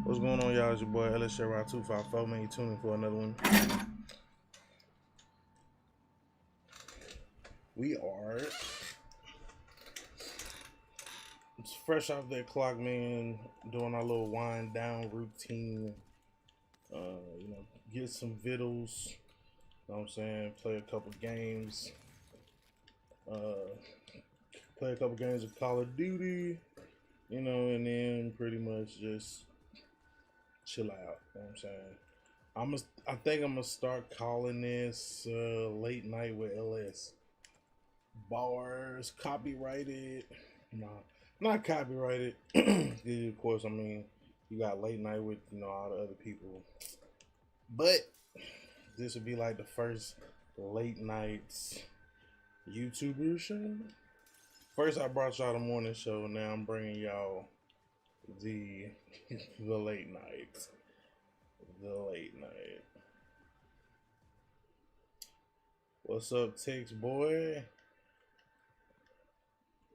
What's going on, y'all? It's your boy LS Sherrod 254. Man, you tuning for another one. We are it's fresh off that clock, man. Doing our little wind down routine. Get some vittles. You know what I'm saying? Play a couple games. Uh, Play a couple games of Call of Duty. And then pretty much just chill out. You know what I'm saying? I think I'm gonna start calling this late night with LS. Bars copyrighted. No, not copyrighted. Of course, I mean you got late night with all the other people, but this would be like the first late nights YouTuber show. First, I brought y'all the morning show. Now I'm bringing y'all the the late night. The late night. What's up, Tex boy?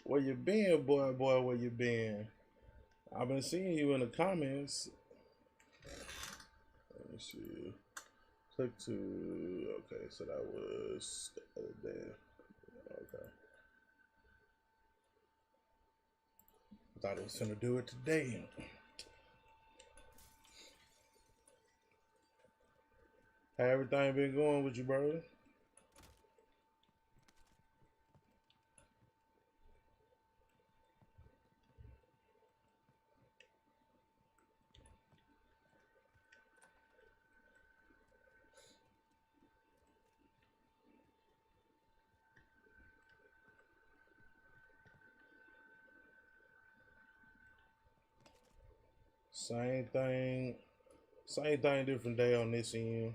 Where you been, boy? Where you been? I've been seeing you in the comments. Let me see. Click to. Okay, so that was the other day. Okay. I thought it was gonna do it today. How everything been going with you, bro? Same thing. Same thing, different day on this end.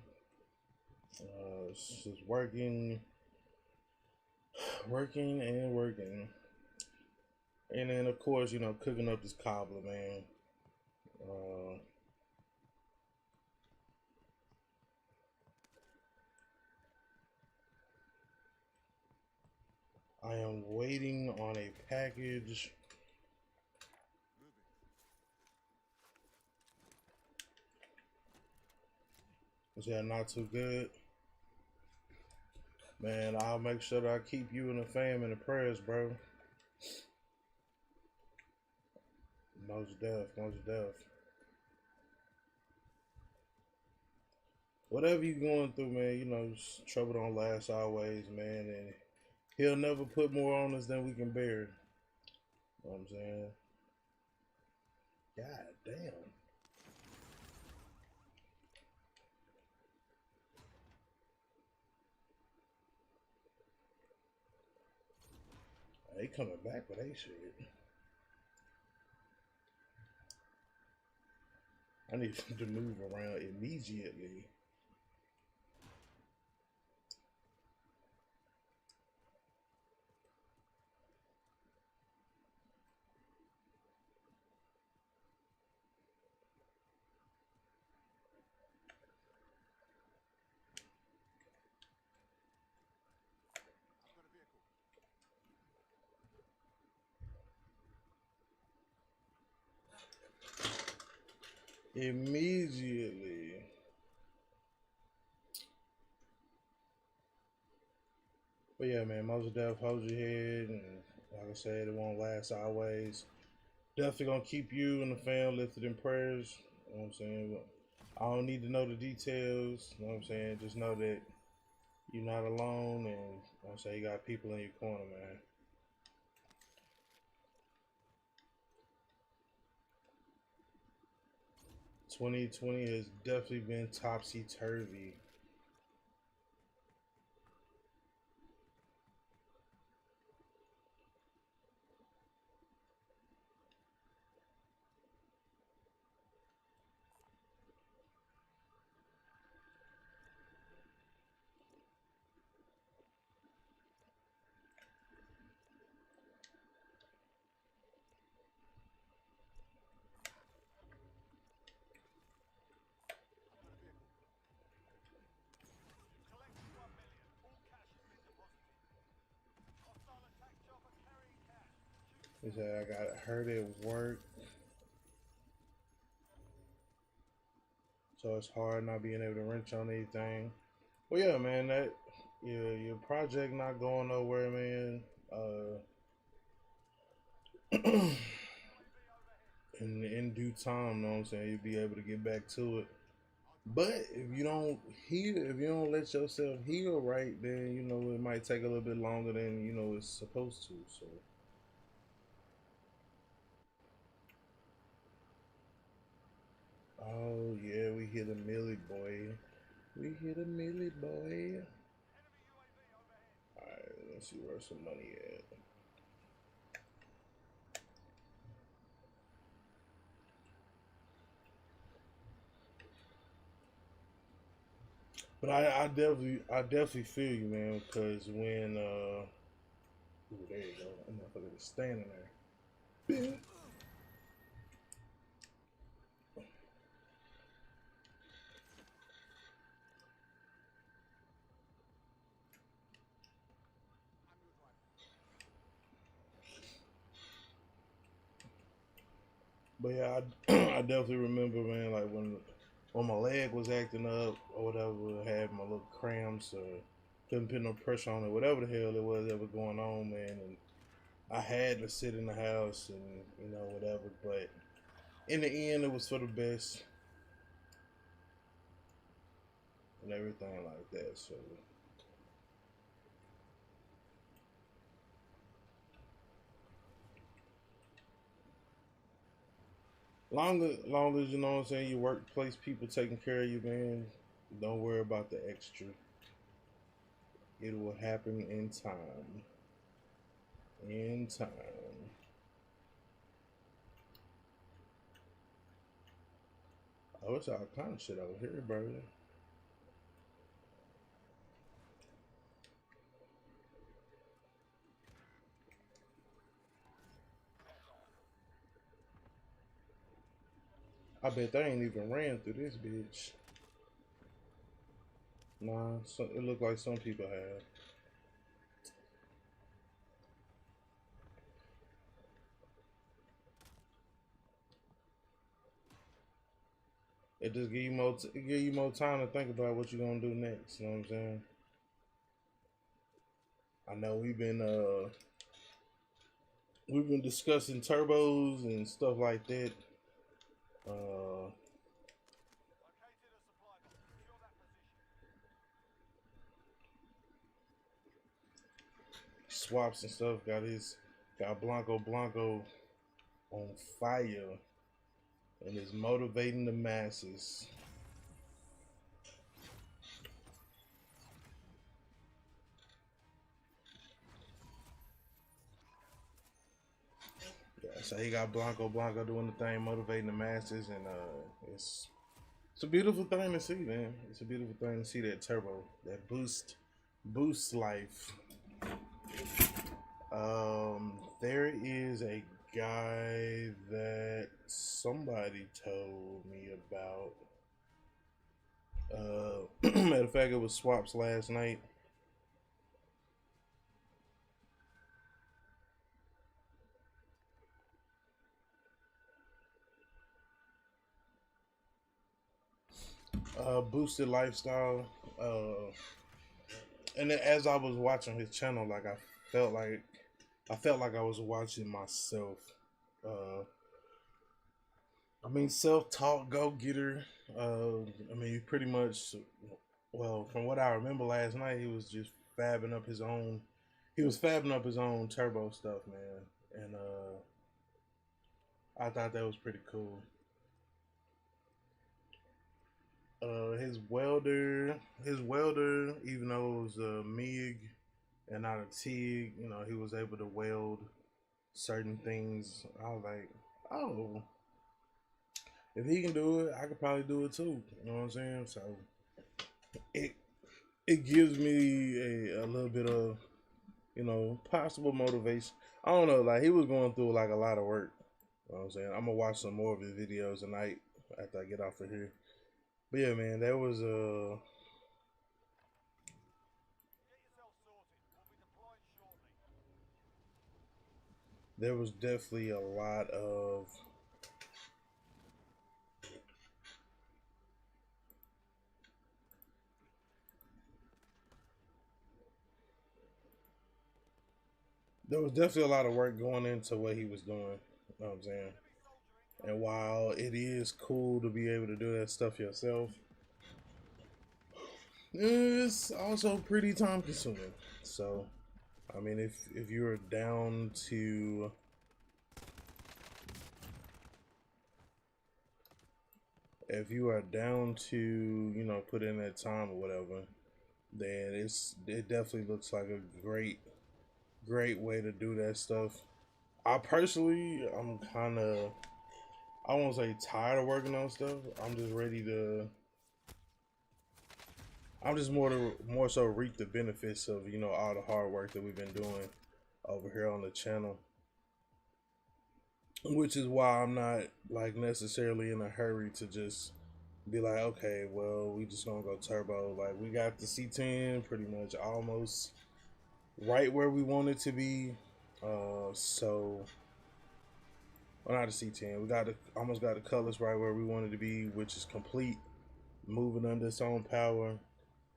It's just working and working. And then, of course, cooking up this cobbler, man. Uh, I am waiting on a package. Is that not too good? Man, I'll make sure that I keep you and the fam in the prayers, bro. Most deaf. Whatever you going through, man, trouble don't last always, man. And he'll never put more on us than we can bear. You know what I'm saying? God damn. They coming back with they shit. I need to move around immediately. Immediately. But yeah, man, most deaf, hold your head, and like I said, it won't last always. Definitely gonna keep you and the fam lifted in prayers. You know what I'm saying? I don't need to know the details. You know what I'm saying? Just know that you're not alone, and you know what I'm saying, you got people in your corner, man. 2020 has definitely been topsy turvy. He said I got hurt at work. so it's hard not being able to wrench on anything. Well, yeah, man, that your project not going nowhere, man. In due time, know what I'm saying, you'll be able to get back to it. But if you don't heal, if you don't let yourself heal right, then you know it might take a little bit longer than you know it's supposed to. So, oh yeah, we hit a millie boy. We hit a millie boy. All right, let's see where some money at. But I definitely feel you, man. Because when, ooh, there you go, that motherfucker was standing there. But yeah, I definitely remember, man, like when my leg was acting up or whatever, had my little cramps or couldn't put no pressure on it, whatever the hell it was that was going on, man, and I had to sit in the house and you know whatever. But in the end, it was for the best and everything like that. So long as you know what I'm saying, your workplace people taking care of you, man. Don't worry about the extra. It will happen in time. In time. Oh, it's all kind of shit over here, bro. I bet they ain't even ran through this bitch. Nah, so, it looked like some people have. It just give you more time to think about what you're gonna do next. You know what I'm saying? I know we've been discussing turbos and stuff like that. Uh, Swaps and stuff got Blanco on fire and is motivating the masses. Yeah, so he got Blanco doing the thing, motivating the masses, and it's a beautiful thing to see, man. It's a beautiful thing to see that turbo, that boost life. There is a guy that somebody told me about. Matter of fact, it was swaps last night. Boosted lifestyle. And as I was watching his channel, like felt like I felt like I was watching myself. Uh, I mean, self-taught go-getter. I mean, he pretty much, well, from what I remember last night, he was just fabbing up his own. He was fabbing up his own turbo stuff, man, and I thought that was pretty cool. His welder, even though it was a MIG and not a TIG, you know, he was able to weld certain things. I was like, oh, if he can do it, I could probably do it too. You know what I'm saying? So it it gives me a little bit of you know possible motivation. I don't know, like he was going through like a lot of work. You know what I'm saying? I'm gonna watch some more of his videos tonight after I get off of here. But yeah, man, there was definitely a lot of there was definitely a lot of work going into what he was doing. You know what I'm saying? And while it is cool to be able to do that stuff yourself, it's also pretty time consuming. So, I mean, if you're down to you know, put in that time or whatever, then it definitely looks like a great way to do that stuff. I personally, I'm kind of, I won't say tired of working on stuff. I'm just ready to. I'm just more so reap the benefits of, you know, all the hard work that we've been doing over here on the channel, which is why I'm not like necessarily in a hurry to just be like, okay, well, we just gonna go turbo. Like, we got the C10 pretty much almost right where we want it to be. So, well, not the C10. We almost got the colors right where we wanted to be, which is complete, moving under its own power.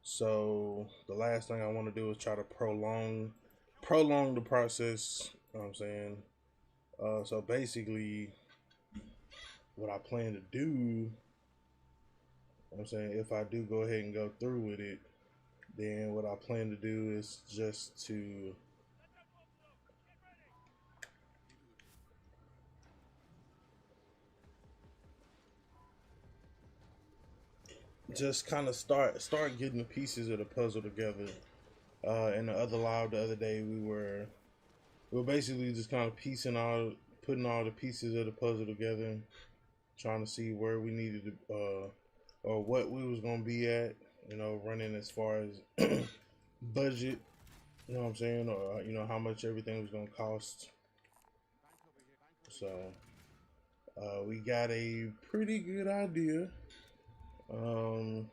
So the last thing I want to do is try to prolong the process. You know what I'm saying? So basically, what I plan to do, you know what I'm saying, if I do go ahead and go through with it, then what I plan to do is just kind of start getting the pieces of the puzzle together. In the other live the other day, we were basically just kind of putting all the pieces of the puzzle together, trying to see where we needed to, or what we was gonna be at, you know, running as far as budget, you know what I'm saying, or you know how much everything was gonna cost. So we got a pretty good idea, um,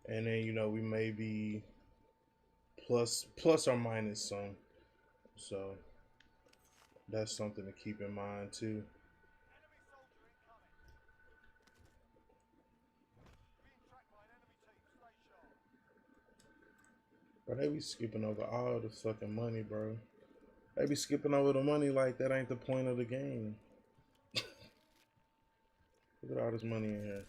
and then you know we may be plus or minus some. So that's something to keep in mind too. But they be skipping over all the fucking money, bro. They be skipping over the money like that ain't the point of the game. Look at all this money in here.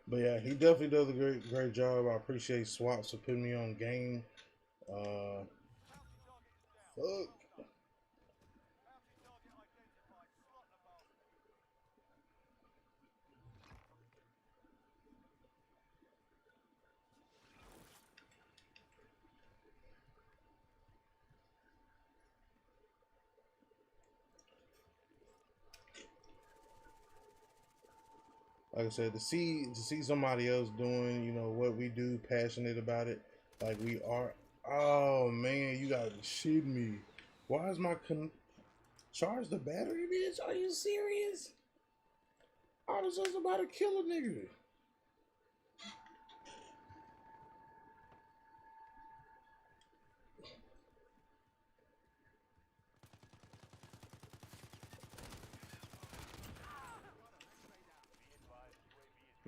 But yeah, he definitely does a great job. I appreciate Swaps for putting me on game. Uh, fuck. Like I said, to see somebody else doing, you know, what we do, passionate about it, like we are. Oh man, you gotta be shitting me. Why is my charge the battery, bitch? Are you serious? I was just about to kill a nigga.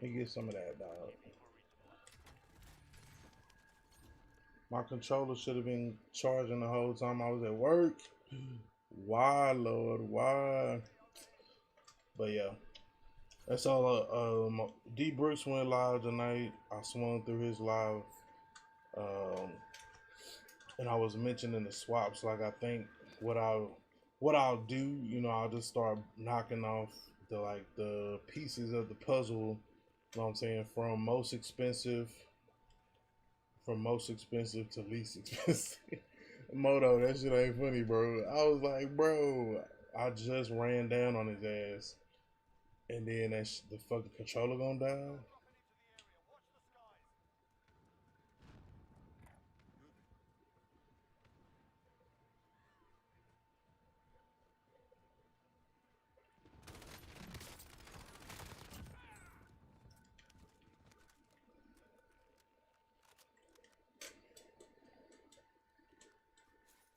Let me get some of that, dog. My controller should have been charging the whole time I was at work. Why, Lord? Why? But yeah, that's all. D Brooks went live tonight. I swung through his live, um, and I was mentioning the swaps. Like, I think what I'll do, you know, I'll just start knocking off the pieces of the puzzle. You know what I'm saying, from most expensive to least expensive. Moto, that shit ain't funny, bro. I was like, bro, I just ran down on his ass, and then the fucking controller gonna die.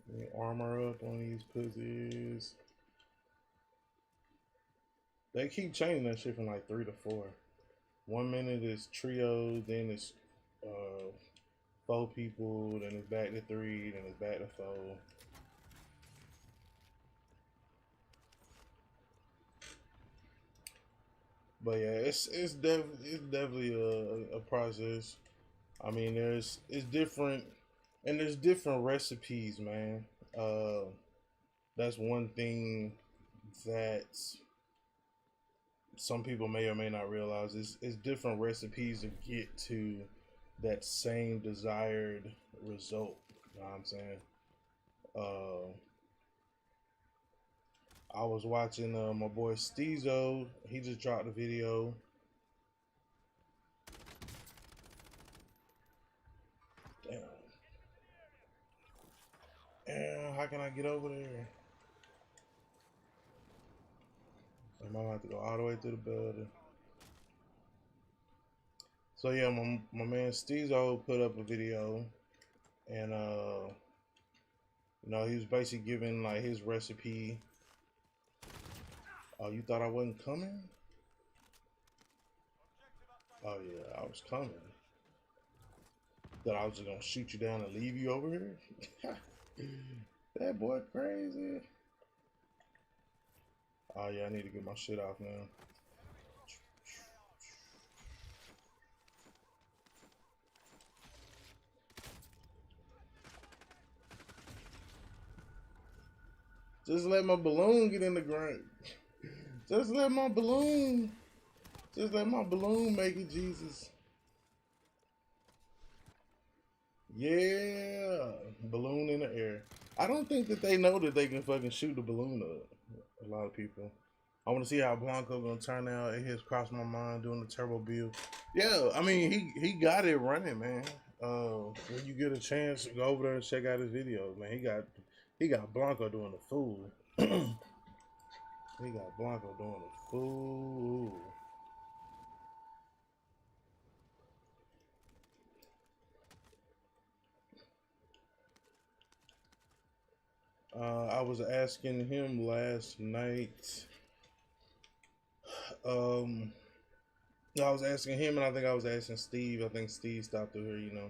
Let me armor up on these pussies. They keep changing that shit from like 3 to 4. 1 minute is trio, then it's 4 people, then it's back to 3, then it's back to 4. But yeah, it's definitely a process. I mean, it's different, and there's different recipes, man. That's one thing that some people may or may not realize is different recipes to get to that same desired result. You know what I'm saying? Uh, I was watching my boy Steezo. He just dropped a video. Damn. Damn, how can I get over there? I might have to go all the way to the building. So yeah, my man Steezo put up a video, and you know, he was basically giving like his recipe. Oh, you thought I wasn't coming? Oh yeah, I was coming. That I was just gonna shoot you down and leave you over here? That boy crazy. Oh yeah, I need to get my shit off now. Just let my balloon get in the ground. Just let my balloon. Just let my balloon make it, Jesus. Yeah, balloon in the air. I don't think that they know that they can fucking shoot the balloon up. A lot of people. I want to see how Blanco gonna turn out. It has crossed my mind doing the turbo build. Yeah, I mean he got it running, man. When you get a chance, go over there and check out his videos, man. He got Blanco doing the fool. He got Blanco doing the fool. I was asking him last night. I was asking him, and I think I was asking Steve. I think Steve stopped through here. You know,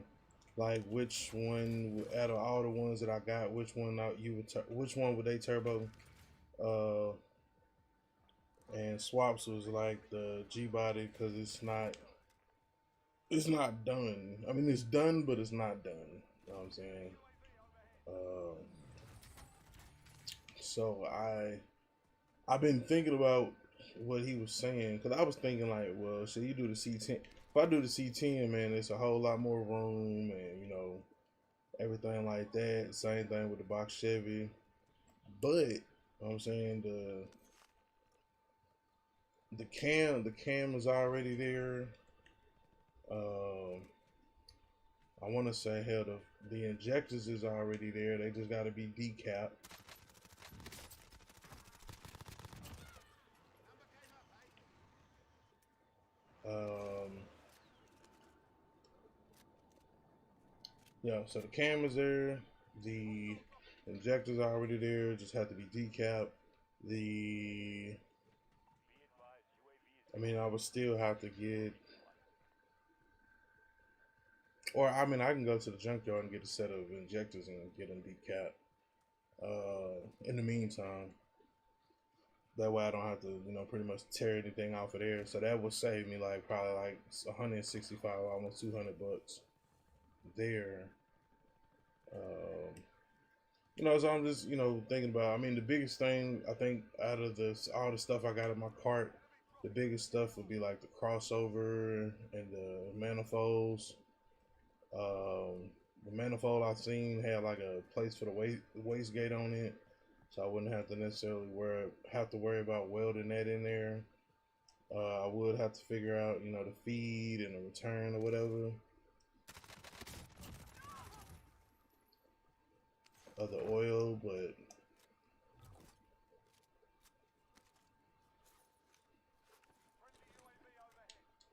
like which one out of all the ones that I got, which one which one would they turbo? Uh, and Swaps was like the G body because it's not done. I mean, it's done, but it's not done. You know what I'm saying? Uh, so I've been thinking about what he was saying because I was thinking like, well, should you do the C10? If I do the C10, man, it's a whole lot more room and you know everything like that. Same thing with the box Chevy, but you know what I'm saying the cam is already there. Um, I want to say hell the injectors is already there. They just got to be decapped. Um, yeah, so the cam is there. The injectors are already there. Just have to be decapped. I mean, I would still have to get, or I mean, I can go to the junkyard and get a set of injectors and get them decapped. In the meantime, that way I don't have to, you know, pretty much tear anything off of there. So that would save me like probably like 165, almost 200 bucks there. Um, you know, so I'm just, you know, thinking about. I mean, the biggest thing I think out of this, all the stuff I got in my cart, the biggest stuff would be like the crossover and the manifolds. The manifold I've seen had like a place for the wastegate on it, so I wouldn't have to necessarily worry about welding that in there. I would have to figure out, you know, the feed and the return or whatever of the oil, but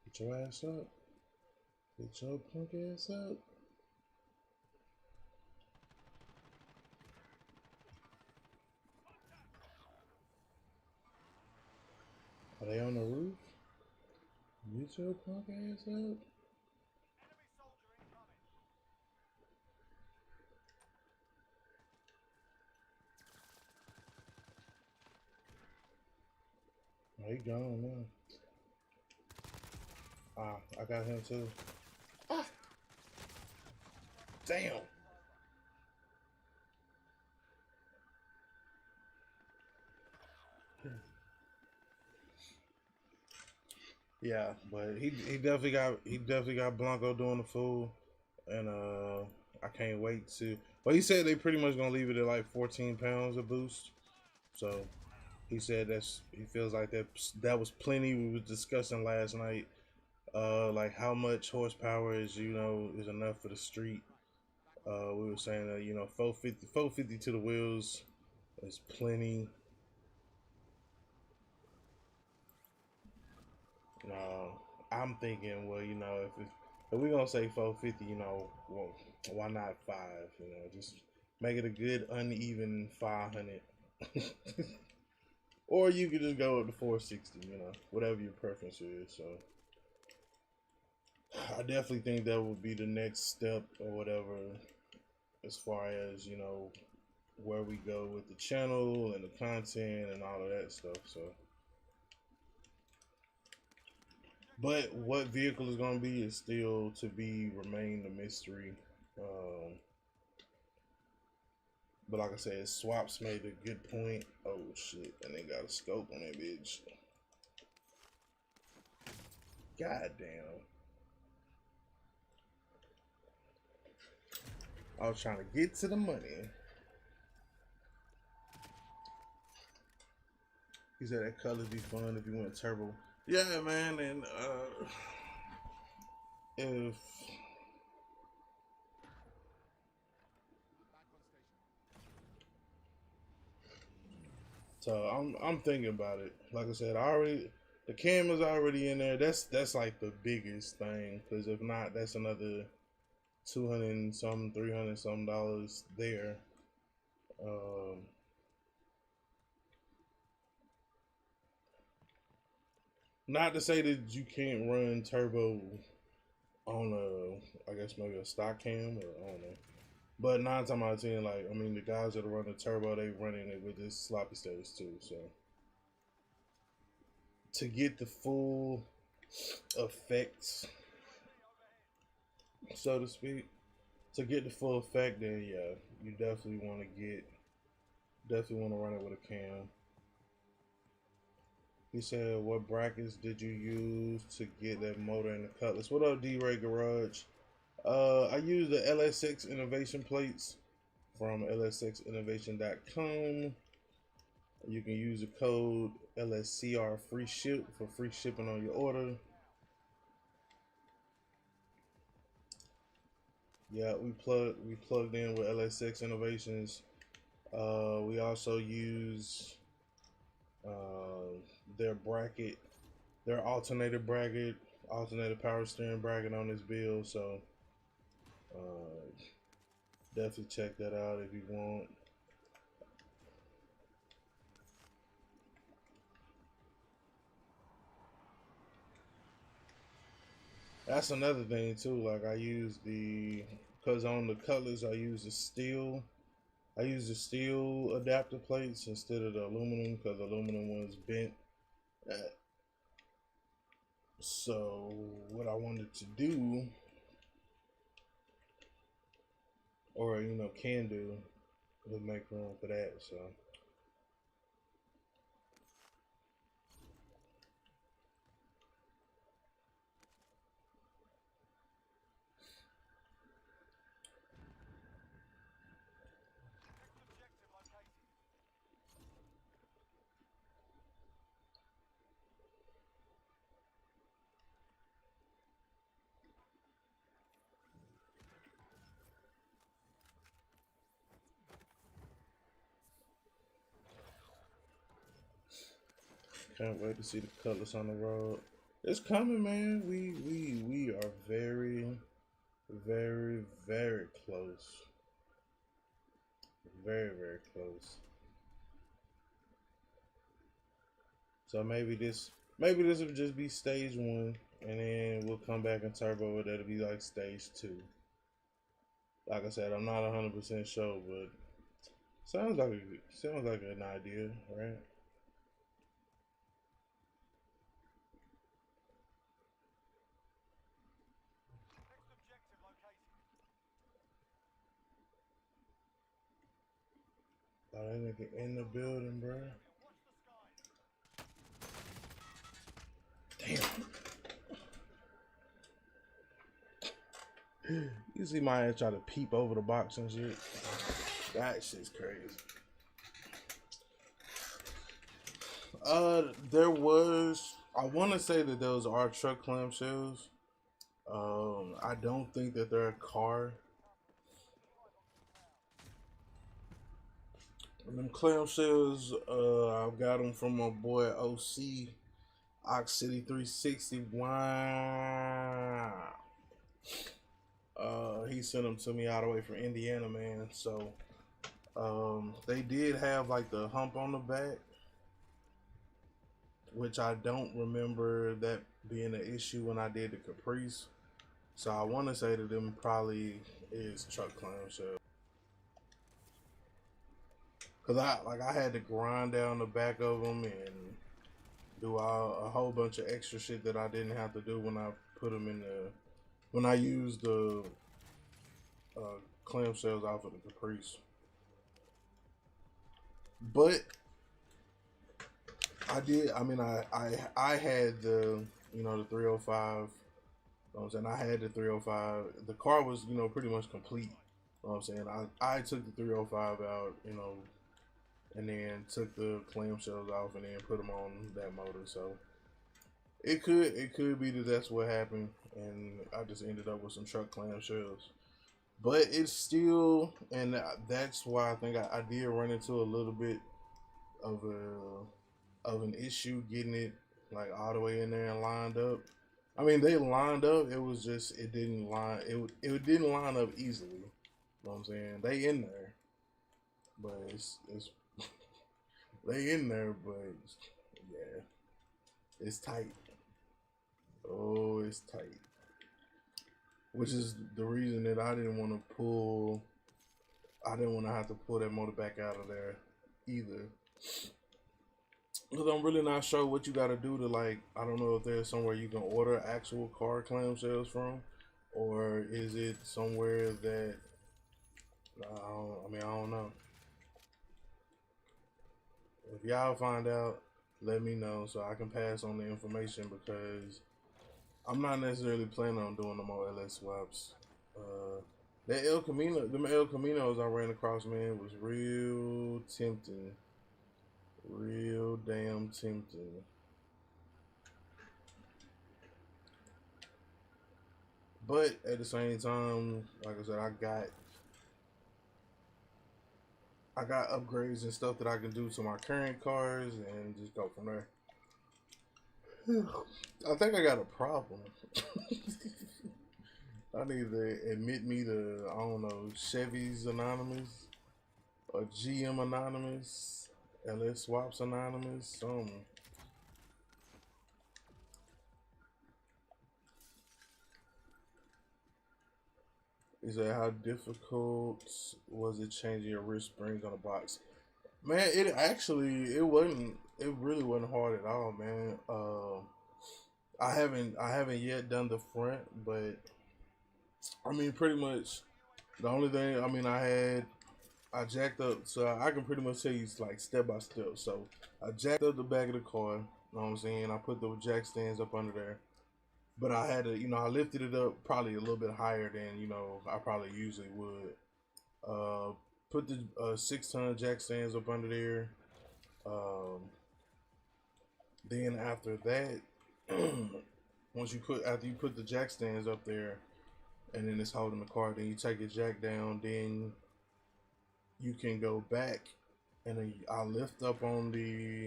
get your ass up. Get your punk ass up. They on the roof? Get your punk ass up. Oh, he gone now. Ah, I got him too. Ah, damn. Yeah, but he definitely got Blanco doing the fool, and I can't wait to. Well, he said they pretty much gonna leave it at like 14 pounds a boost. So he said he feels like that was plenty. We was discussing last night, like how much horsepower is enough for the street. We were saying that 450 to the wheels is plenty. I'm thinking, well, if we're gonna say 450, well, why not five? Just make it a good uneven 500. Or you could just go up to 460, whatever your preference is. So I definitely think that would be the next step or whatever, as far as where we go with the channel and the content and all of that stuff. So, but what vehicle is going to be is still to be remain a mystery. Um, but like I said, Swaps made a good point. Oh shit, and they got a scope on that bitch. God damn. I was trying to get to the money. He said that colors be fun if you went turbo. Yeah, man, and if so, I'm thinking about it. Like I said, the camera's already in there. That's like the biggest thing. Because if not, that's another 200 and some, 300 some dollars there. Um, Not to say that you can't run turbo on I guess maybe a stock cam, or I don't know. But 9 times out of 10, like I mean, the guys that are running turbo, they running it with this sloppy status too. So to get the full effects, so to speak, to get the full effect, then yeah, you definitely want to run it with a cam. He said, "What brackets did you use to get that motor in the Cutlass?" What up, D-Ray Garage? I used the LSX Innovation plates from lsxinnovation.com. You can use the code LSCR free ship for free shipping on your order. Yeah, we plugged in with LSX Innovations. We also use uh, their bracket, their alternated power steering bracket on this build. So uh, definitely check that out if you want. That's another thing too. Like because on the Cutlass I use the steel. I use the steel adapter plates instead of the aluminum because the aluminum one's bent. Uh, So what I wanted to do, or can do, was make room for that. So can't wait to see the Cutlass on the road. It's coming, man. We are very, very, very close. Very, very close. So maybe this would just be stage one, and then we'll come back and turbo it. That'll be like stage two. Like I said, I'm not 100% sure, but sounds like an idea, right? Oh, that nigga in the building, bro. Damn. You see my ass try to peep over the box and shit. That shit's crazy. There was. I want to say that those are truck clamshells. I don't think that they're a car. And them clamshells, I've got them from my boy OC, Ox City 360. Wow. He sent them to me all the way from Indiana, man. So, they did have like the hump on the back, which I don't remember that being an issue when I did the Caprice. So I want to say that them probably is truck clamshell. Cause I had to grind down the back of them and do a whole bunch of extra shit that I didn't have to do when I put them in the when I used the clamshells off of the Caprice. But I did. I mean, I had the the 305. You know what I'm saying? I had the 305. The car was pretty much complete. You know what I'm saying? I took the 305 out. And then took the clamshells off and then put them on that motor. So it could be that that's what happened, and I just ended up with some truck clamshells. But it's still, and that's why I think I did run into a little bit of an issue getting it like all the way in there and lined up. I mean, they lined up. It was just it didn't line. It didn't line up easily. You know what I'm saying? They in there, but it's they in there, but yeah, it's tight. Oh, it's tight. Which is the reason that I didn't want to pull. I didn't want to have to pull that motor back out of there either. Because I'm really not sure what you got to do to like. I don't know if there's somewhere you can order actual car clamshells from, or is it somewhere that I don't know. If y'all find out, let me know so I can pass on the information because I'm not necessarily planning on doing no more LS swaps. That El Camino, them El Caminos I ran across, man, was real tempting. Real damn tempting. But at the same time, like I said, I got upgrades and stuff that I can do to my current cars and just go from there. I think I got a problem. I need to admit me to, I don't know, Chevy's Anonymous or GM Anonymous, LS Swaps Anonymous, something. Is that how difficult was it changing your wrist springs on a box? Man, it wasn't it really wasn't hard at all, man. I haven't yet done the front, but I mean pretty much the only thing I jacked up, so I can pretty much tell you like step by step. So I jacked up the back of the car. You know what I'm saying? I put the jack stands up under there, but I had to, I lifted it up probably a little bit higher than I probably usually would. Uh, put the 6-ton jack stands up under there. Um, then after that, after you put the jack stands up there, and then it's holding the car, then you take your jack down, then you can go back, and then I lift up on the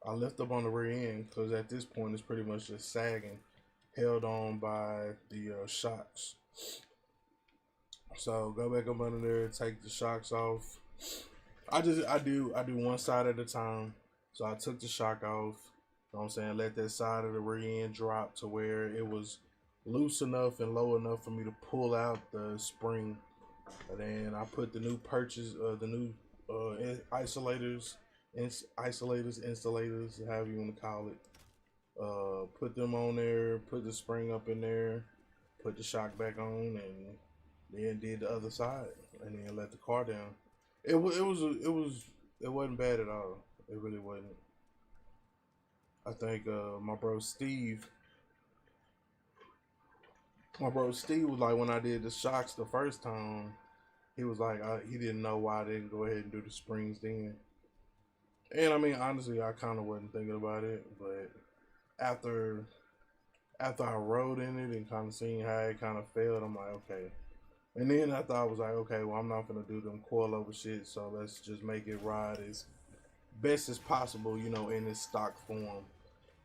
rear end because at this point it's pretty much just sagging, held on by the shocks. So go back up under there, take the shocks off. I do one side at a time. So I took the shock off, know what I'm saying? Let that side of the rear end drop to where it was loose enough and low enough for me to pull out the spring. And then I put the new isolators, insulators, however you want to call it. Put them on there, put the spring up in there, put the shock back on, and then did the other side, and then let the car down. It wasn't bad at all. It really wasn't. I think my bro Steve was like, when I did the shocks the first time, he was like, he didn't know why I didn't go ahead and do the springs then. And I mean, honestly, I kind of wasn't thinking about it, but after I rode in it and kind of seeing how it kind of failed, I'm like, okay. And then I thought I was like, okay, well, I'm not gonna do them coilover shit, so let's just make it ride as best as possible, you know, in its stock form.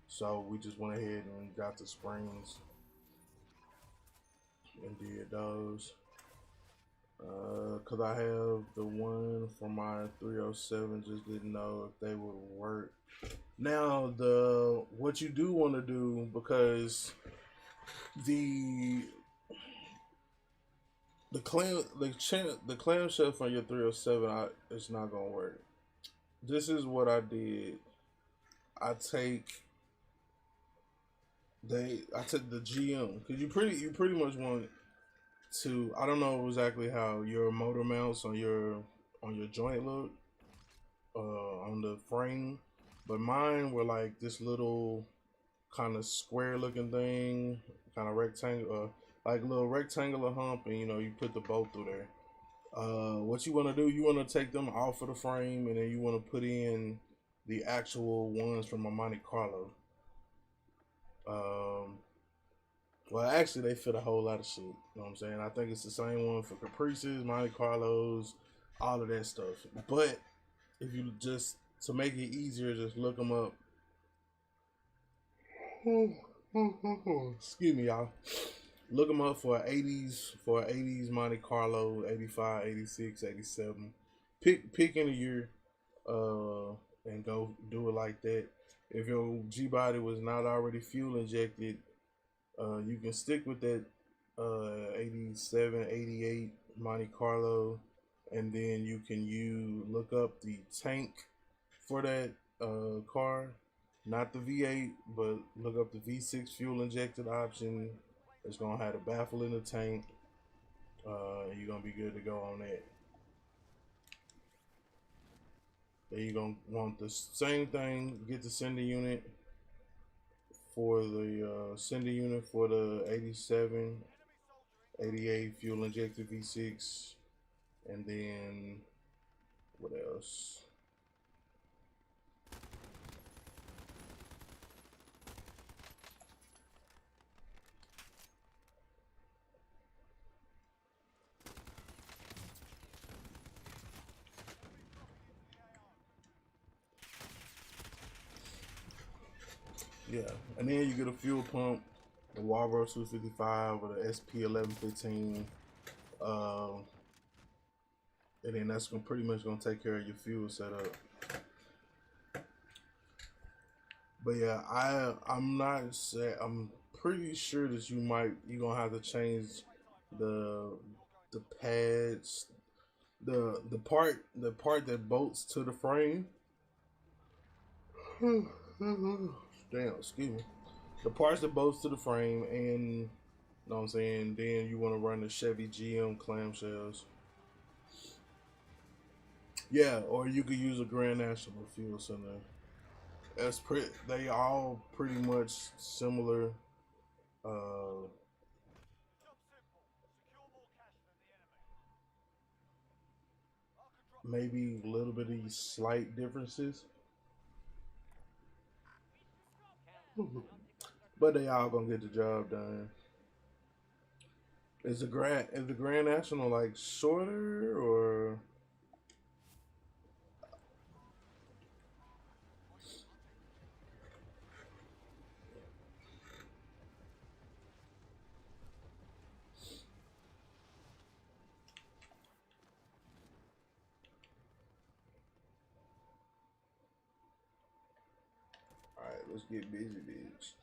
So we just went ahead and got the springs and did those. Cause I have the one from my 307, just didn't know if they would work. Now what you do want to do, because the clamshell on your 307, it's not gonna work. This is what I did. I took the GM, because you pretty much want to. I don't know exactly how your motor mounts on your joint look on the frame, but mine were like this little kind of square looking thing, kind of rectangle, like a little rectangular hump, and you know you put the bolt through there. What you want to do, you want to take them off of the frame, and then you want to put in the actual ones from a Monte Carlo. Well, actually, they fit a whole lot of shit. You know what I'm saying? I think it's the same one for Caprices, Monte Carlos, all of that stuff. But if you just, to make it easier, just look them up. Excuse me, y'all. Look them up for 80s Monte Carlo, 85, 86, 87. Pick in a year, and go do it like that. If your G body was not already fuel injected, you can stick with that 87, 88 Monte Carlo, and then you can look up the tank for that car, not the V8, but look up the V6 fuel injected option. It's gonna have the baffle in the tank. You're gonna be good to go on that. Then you're gonna want the same thing. Get the sender unit for the 87, 88 fuel injected V6, and then what else? Yeah, and then you get a fuel pump, the Walbro 255 or the SP 1115, and then that's pretty much gonna take care of your fuel setup. But yeah, I'm pretty sure that you're gonna have to change the pads, the part that bolts to the frame. Damn, excuse me. The parts that bolts to the frame, and you know what I'm saying. Then you want to run the Chevy GM clamshells. Yeah, or you could use a Grand National fuel center. They all pretty much similar. Uh, Maybe a little bit of slight differences, but they all gonna get the job done. Is the Grand National like shorter or? All right, Let's get busy, bitch.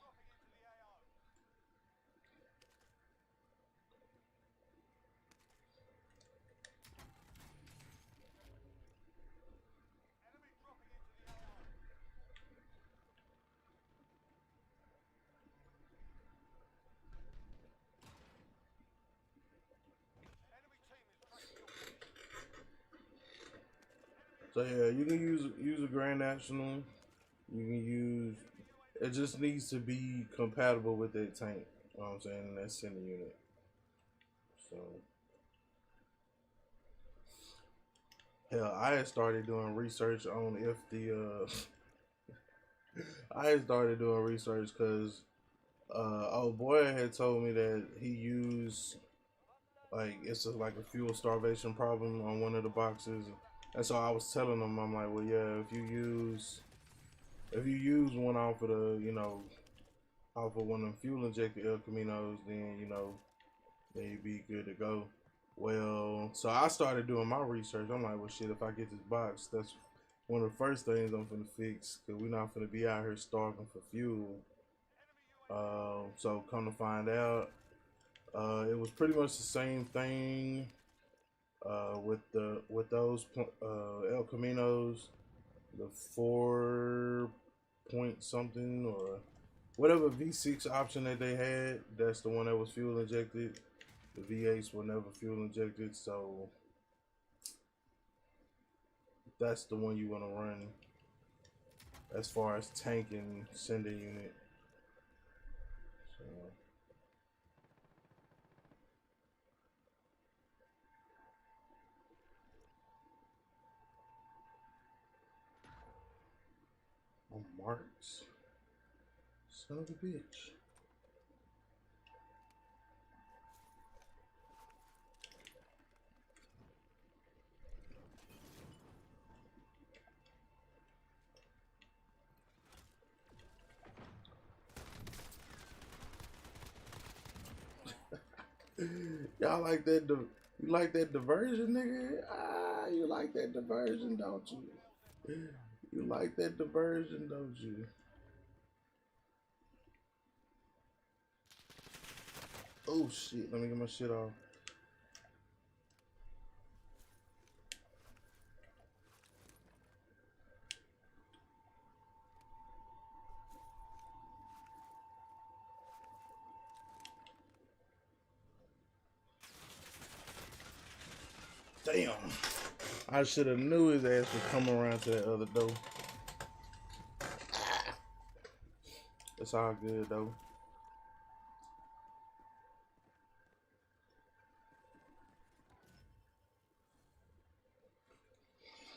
So yeah, you can use a Grand National. You can use. It just needs to be compatible with that tank. You know what I'm saying? That center unit. So hell, I had started doing research on if the I had started doing research because oh boy had told me that he used like like a fuel starvation problem on one of the boxes, and so I was telling him, I'm like, well, yeah, if you use one off of the off of one of them fuel injected El Caminos, then they'd be good to go. Well, so I started doing my research. I'm like, well, shit, if I get this box, that's one of the first things I'm gonna fix because we're not gonna be out here starving for fuel. So come to find out, it was pretty much the same thing with those El Caminos, the 4 point something or whatever V6 option that they had. That's the one that was fuel injected. The V8s were never fuel injected, so that's the one you want to run as far as tank and sender unit. So, on Marks, son of a bitch. Y'all like that? You like that diversion, nigga? Ah, you like that diversion, don't you? You like that diversion, don't you? Oh shit! Let me get my shit off. Damn! I should have knew his ass would come around to that other door. It's all good though.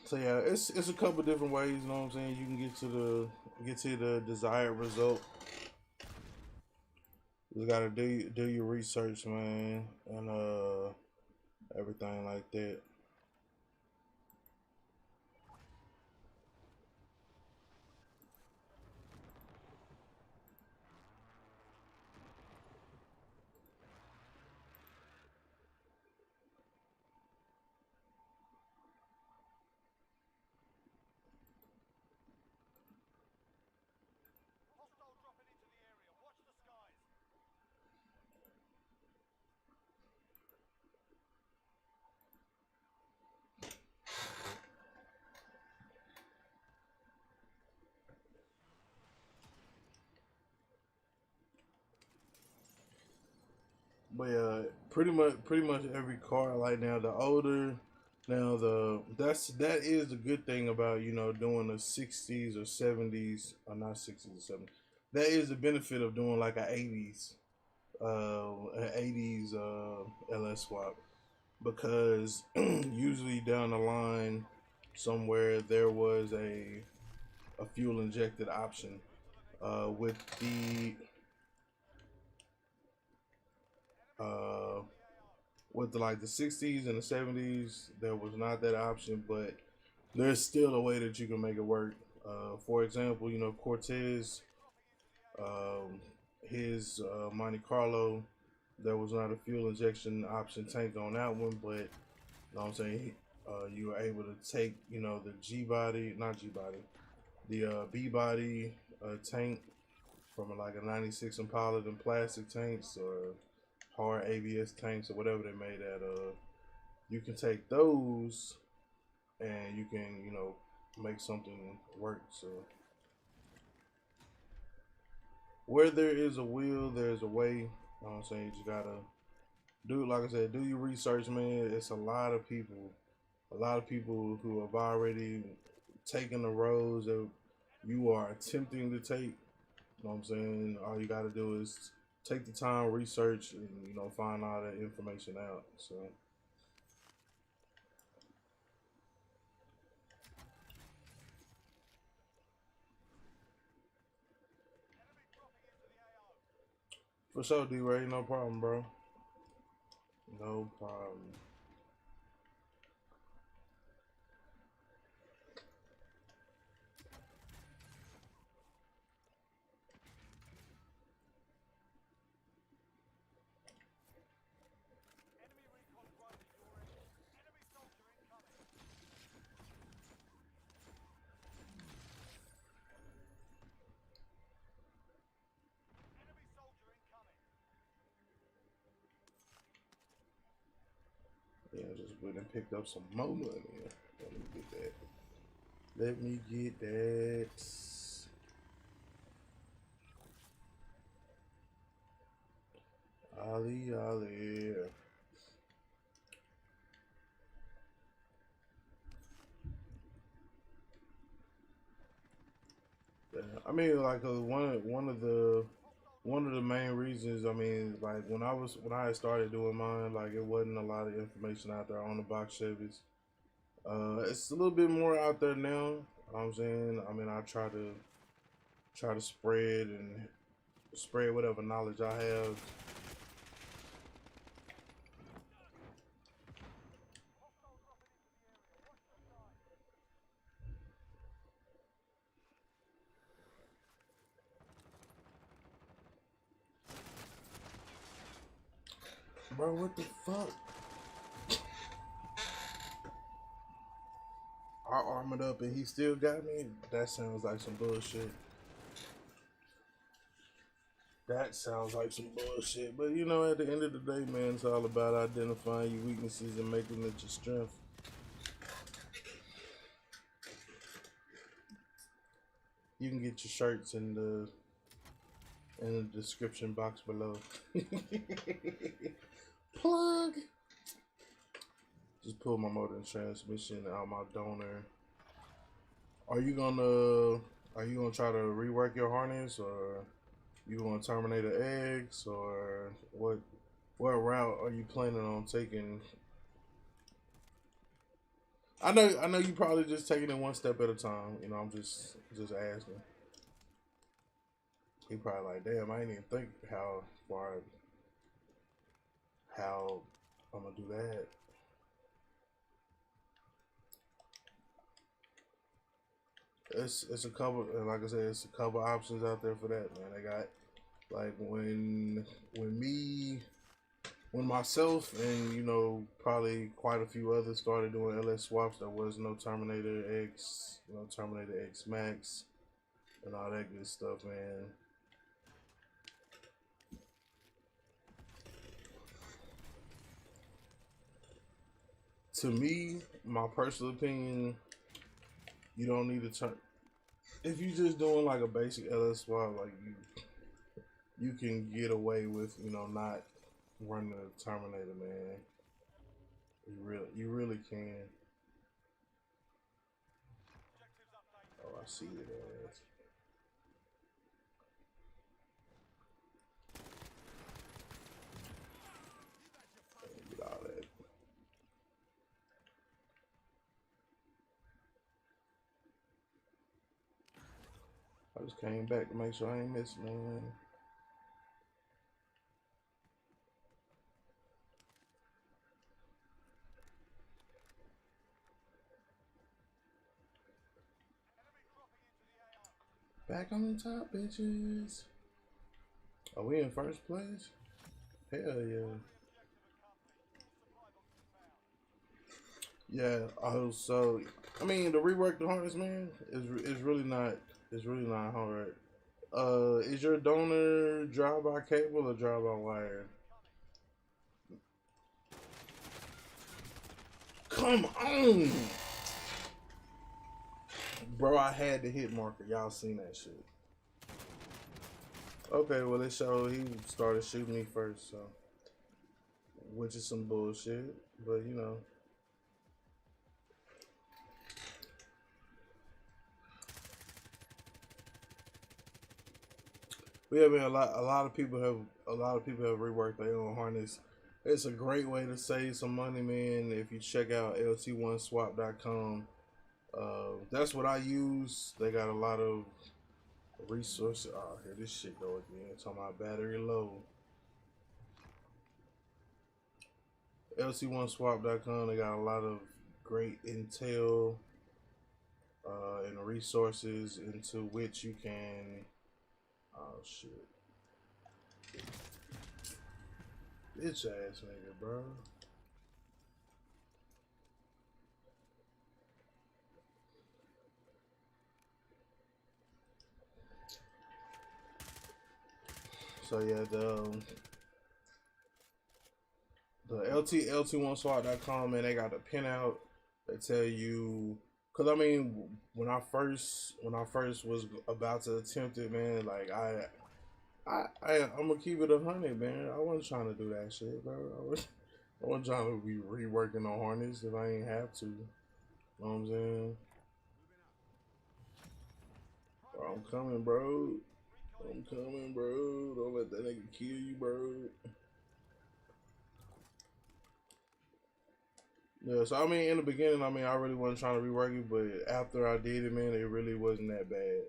So yeah, it's a couple different ways. You know what I'm saying? You can get to the desired result. You gotta do your research, man, and everything like that. But yeah, pretty much every car like now the older now that is the good thing about doing the 60s or 70s or not 60s or 70s. That is the benefit of doing like an 80s LS swap because usually down the line somewhere there was a fuel injected option with the uh, like the 60s and the 70s there was not that option, but there's still a way that you can make it work. For example, Cortez, um, his Monte Carlo, there was not a fuel injection option tank on that one, but you know what I'm saying, you were able to take the G body, not G body, the B-body tank from like a 96 Impala, them plastic tanks or hard ABS tanks or whatever they made at. You can take those and you can, you know, make something work. So where there is a will, there's a way. You know what I'm saying? You just gotta do, like I said, do your research, man. It's a lot of people who have already taken the roads that you are attempting to take. You know what I'm saying? All you got to do is take the time, research, and, you know, find all that information out. So for sure, D-Ray, no problem, bro. No problem. Yeah, just went and picked up some more money. Let me get that. Let me get that. Ali, Ali. Yeah, I mean, like one of the main reasons. I mean, like when I started doing mine, like it wasn't a lot of information out there on the box Chevys. It's a little bit more out there now. You know what I'm saying, I mean, I try to spread whatever knowledge I have. Bro, what the fuck? I armored up and he still got me? That sounds like some bullshit. That sounds like some bullshit. But you know, at the end of the day, man, it's all about identifying your weaknesses and making it your strength. You can get your shirts in the description box below. Plug. Just pull my motor and transmission out my donor. Are you gonna try to rework your harness, or you gonna terminate an eggs, or what route are you planning on taking? I know you probably just taking it one step at a time. You know, I'm just asking. He probably like, damn, I didn't even think how I'm gonna do that. It's a couple, like I said, it's a couple options out there for that, man. They got like when me when myself and, you know, probably quite a few others started doing LS swaps, there was no Terminator X, you know, Terminator X Max and all that good stuff, man. To me, my personal opinion, you don't need to turn. If you just doing like a basic LS swap, like you can get away with, you know, not running a Terminator, man. You really can. Oh, I see it. Get all that. I just came back to make sure I ain't missing man. Back on top, bitches. Are we in first place? Hell yeah. Yeah. So I mean, to rework the harness, man, is really not. It's really not hard. Is your donor drive by cable or drive by wire? Come on, bro! I had the hit marker. Y'all seen that shit? Okay, well it showed he started shooting me first, so which is some bullshit. But you know, we have been a lot of people have reworked their own harness. It's a great way to save some money, man. If you check out lt1swap.com, that's what I use. They got a lot of resources. Oh, here this shit go again. Talking about battery low. lt1swap.com. They got a lot of great intel and resources into which you can. Oh shit, bitch ass nigga, bro. So yeah, the lt1swap.com, man, they got the pinout. They tell you, cause I mean, when I first was about to attempt it, man, like I'm gonna keep it 100, man. I wasn't trying to do that shit, bro. I wasn't trying to be reworking on harness if I ain't have to. You know what I'm saying? Bro, I'm coming, bro. I'm coming, bro. Don't let that nigga kill you, bro. Yeah, so I mean, in the beginning, I mean, I really wasn't trying to rework it, but after I did it, man, it really wasn't that bad.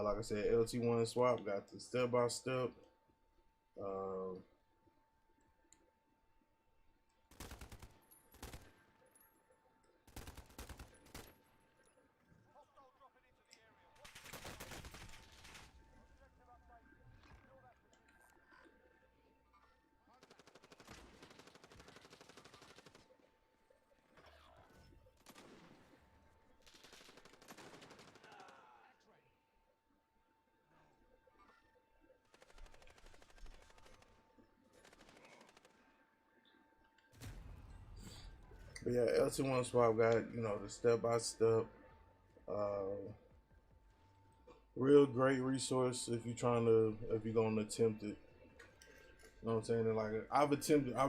Like I said, LT1 swap got the step by step. Uh, but yeah, LT1 swap got the step by step. Real great resource if you're gonna attempt it. You know what I'm saying? And like I've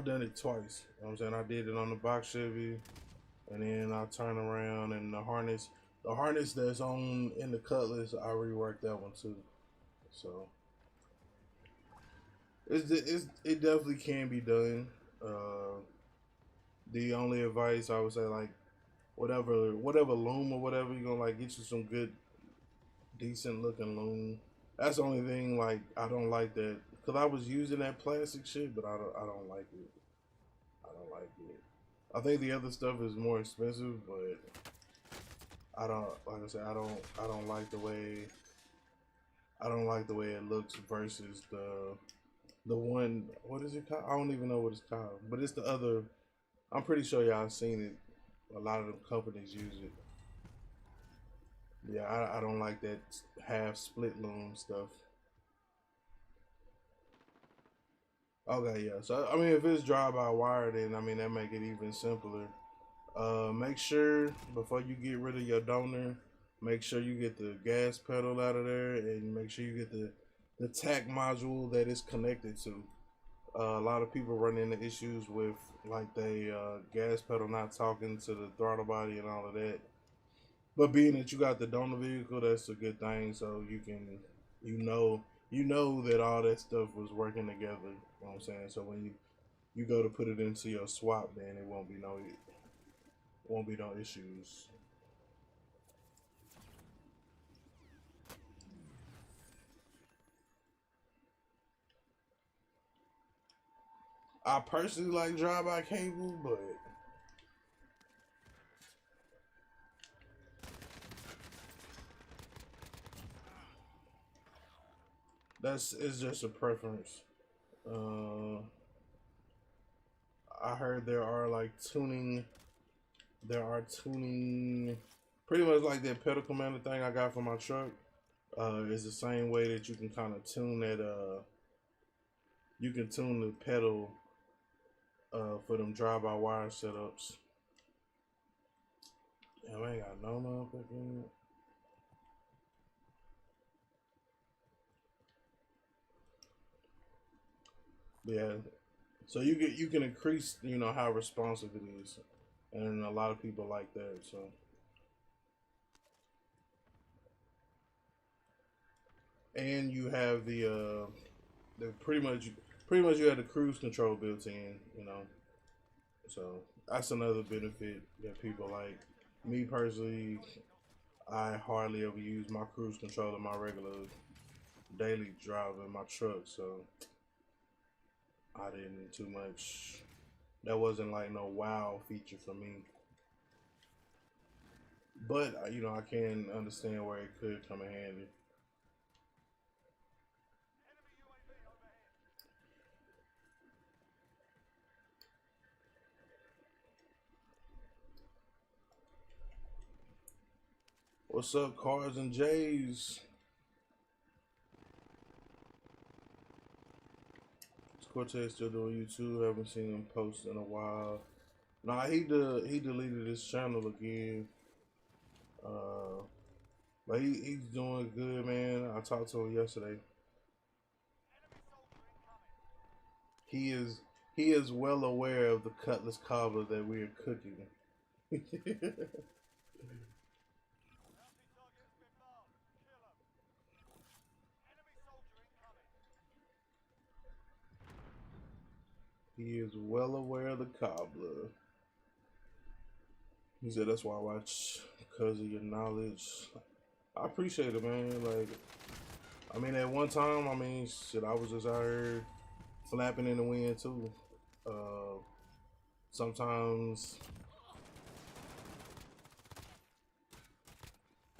done it twice. You know what I'm saying? I did it on the box Chevy, and then I turn around and the harness that's on in the Cutlass, I reworked that one too. So it definitely can be done. Uh, the only advice I would say, like, whatever loom or whatever, you're gonna like get you some good, decent looking loom. That's the only thing, like, I don't like that, because I was using that plastic shit, but I don't like it. I don't like it. I think the other stuff is more expensive, but I don't, like I said, I don't like the way it looks versus the one. What is it called? I don't even know what it's called, but it's the other. I'm pretty sure y'all seen it. A lot of the companies use it. Yeah, I don't like that half split loom stuff. Okay, yeah. So I mean, if it's drive by wire, then I mean that make it even simpler. Make sure before you get rid of your donor, make sure you get the gas pedal out of there, and make sure you get the tack module that it's connected to. A lot of people run into issues with like the gas pedal not talking to the throttle body and all of that. But being that you got the donor vehicle, that's a good thing. So you know that all that stuff was working together. You know what I'm saying? So when you go to put it into your swap, then it won't be no issues. I personally like drive by cable, but that's it's just a preference. Uh, I heard there are like tuning there are tuning, pretty much like that pedal commander thing I got for my truck. Is the same way that you can kind of tune that. You can tune the pedal for them drive-by-wire setups. Damn, I ain't got no motherfucking. Yeah, so you can increase how responsive it is, and a lot of people like that. So and you have the pretty much you have the cruise control built in. So that's another benefit that people like. Me personally, I hardly ever use my cruise control in my regular daily drive in my truck, so I didn't too much. That wasn't like no wow feature for me. But I can understand where it could come in handy. What's up, Cars and J's? Is Cortez still doing YouTube? Haven't seen him post in a while. Nah, he deleted his channel again. Uh, but he's doing good, man. I talked to him yesterday. He is he is well aware of the cutlass cobbler that we are cooking. He is well aware of the cobbler. He said that's why I watch because of your knowledge. I appreciate it, man. Like, I mean, at one time, I mean, shit, I was just out here flapping in the wind too. Uh, sometimes,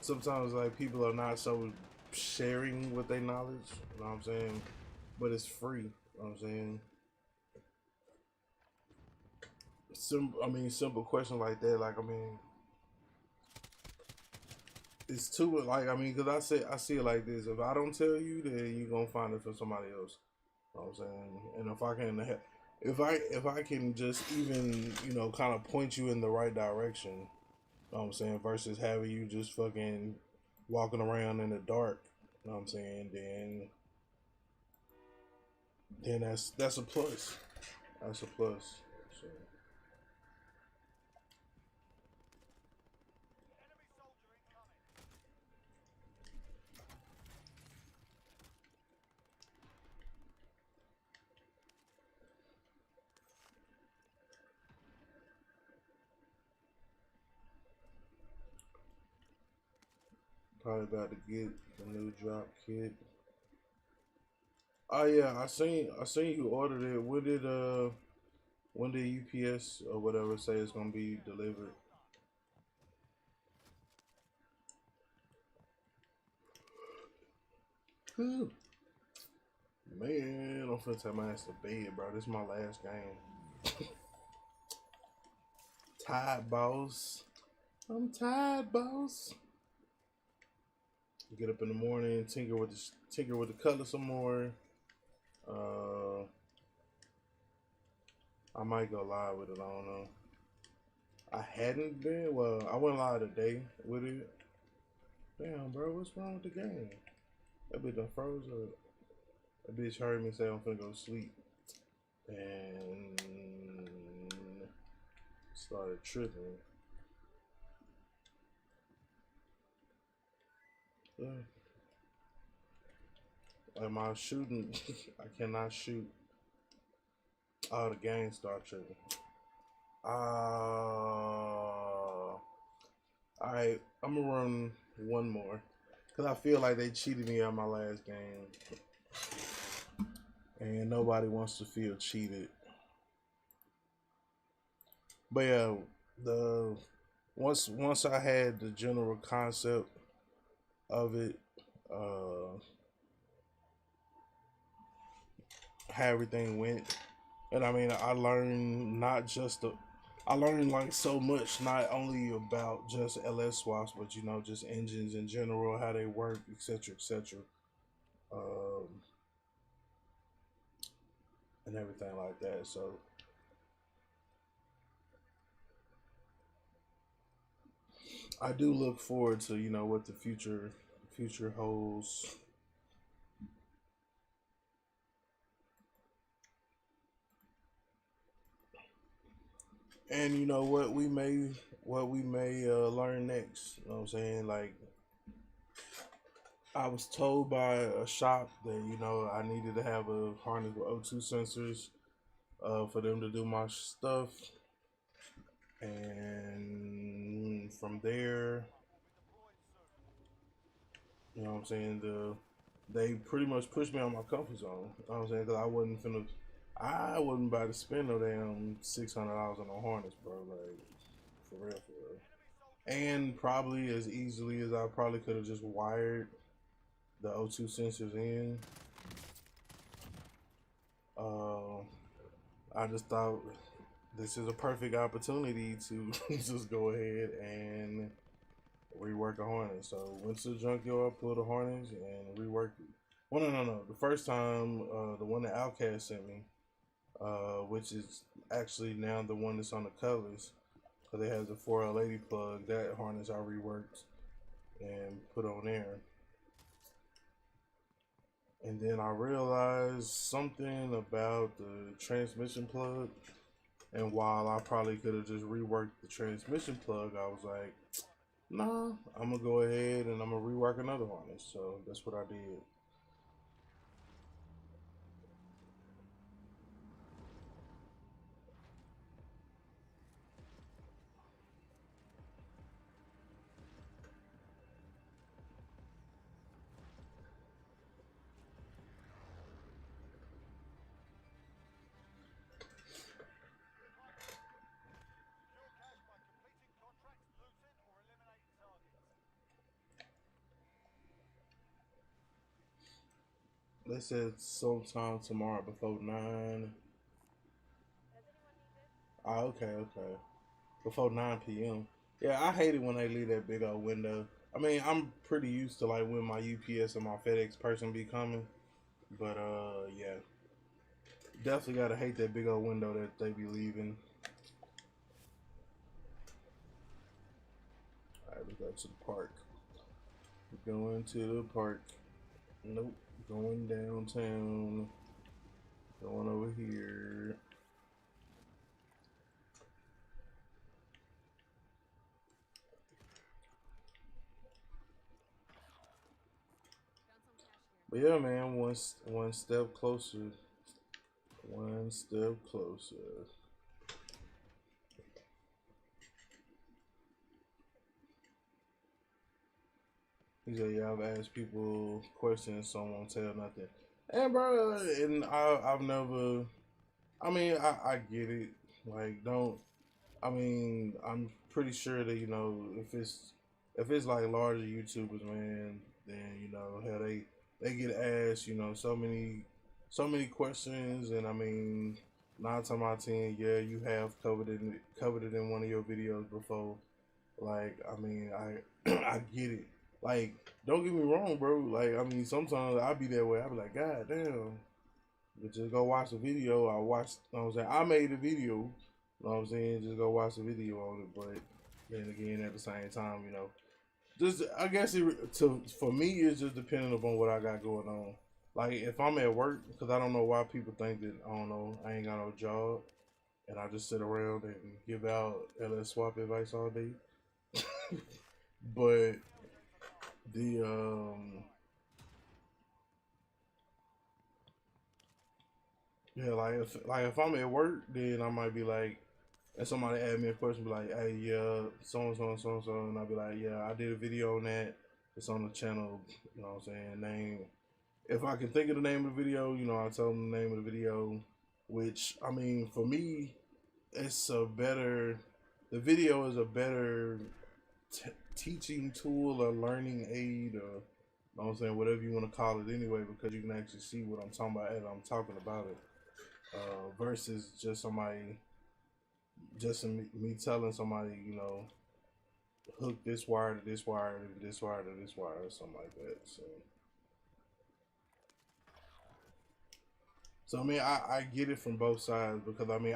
sometimes like people are not so sharing with their knowledge. You know what I'm saying? But it's free. You know what I'm saying? Simple question like that. Like, I mean, it's too like because I see it like this. If I don't tell you, then you gonna find it for somebody else. You know what I'm saying? And if I can just even kind of point you in the right direction. You know what I'm saying? Versus having you just fucking walking around in the dark. You know what I'm saying? Then that's a plus. That's a plus. So probably about to get the new drop kit. Oh yeah, I seen you ordered it. When did UPS or whatever say it's gonna be delivered? Whew. Man, I'm finna take my ass to bed, bro. This is my last game. Tired, boss. I'm tired, boss. Get up in the morning, tinker with the color some more. Uh, I might go live with it. I don't know. I hadn't been. Well, I went live today with it. Damn, bro, what's wrong with the game? That bitch done froze up. That bitch heard me say I'm finna go to sleep and started tripping. Yeah. Like my shooting, I cannot shoot. Oh, the game start tripping. Alright, I'm gonna run one more. Cause I feel like they cheated me on my last game. And nobody wants to feel cheated. But yeah, the once I had the general concept of it, uh how everything went. And I mean I learned not just I learned like so much, not only about just LS swaps, but you know, just engines in general, how they work, etc., etc., um, and everything like that. So I do look forward to what the future holds. And you know what we may learn next. You know what I'm saying? Like I was told by a shop that I needed to have a harness with O2 sensors for them to do my stuff, and from there, you know what I'm saying, they pretty much pushed me out my comfort zone. You know what I'm saying? Because I wasn't about to spend no damn $600 on a harness, bro. Like for real, for real. And probably as easily as I probably could have just wired the O2 sensors in. Uh, I just thought this is a perfect opportunity to just go ahead and rework a harness. So went to the junkyard, pulled a harness, and reworked it. Well, no. The first time, the one that Outcast sent me, which is actually now the one that's on the colors, because it has the 4L80 plug. That harness I reworked and put on there. And then I realized something about the transmission plug. And while I probably could have just reworked the transmission plug, I was like, nah, I'm gonna go ahead and I'm gonna rework another harness. So that's what I did. They said sometime tomorrow before 9. Oh, okay. Before 9 p.m. Yeah, I hate it when they leave that big old window. I mean, I'm pretty used to like when my UPS and my FedEx person be coming, but yeah, definitely gotta hate that big old window that they be leaving. All right, we go to the park. We're going to the park. Nope, going downtown. Going over here. But yeah, man, one step closer. One step closer. He said, "Yeah, I've asked people questions, so I won't tell nothing." And bro, and I've never. I mean, I get it. Like, don't. I mean, I'm pretty sure that if it's like larger YouTubers, man, then hell they get asked so many questions, and I mean 9 times out of 10, yeah, you have covered it in one of your videos before. Like, I mean, I I get it. Like, don't get me wrong, bro. Like, I mean, sometimes I be that way. I be like, God damn. But just go watch the video. I watched. You know what I'm saying, I made the video. You know what I'm saying? Just go watch the video on it. But then again, at the same time, just I guess for me, it's just depending upon what I got going on. Like if I'm at work, because I don't know why people think that I don't know I ain't got no job, and I just sit around and give out LS swap advice all day. But the yeah, like if I'm at work, then I might be like, and somebody ask me a question, be like, hey, yeah, so and so and so and so, and I'll be like, yeah, I did a video on that. It's on the channel. You know what I'm saying? Name. If I can think of the name of the video, I tell them the name of the video. Which I mean, for me, it's a better. The video is a better teaching tool or learning aid, or you know what I'm saying, whatever you want to call it anyway, because you can actually see what I'm talking about as I'm talking about it, versus just somebody just in me telling somebody, you know, hook this wire to this wire and this wire to this wire or something like that. So I mean, I get it from both sides because I mean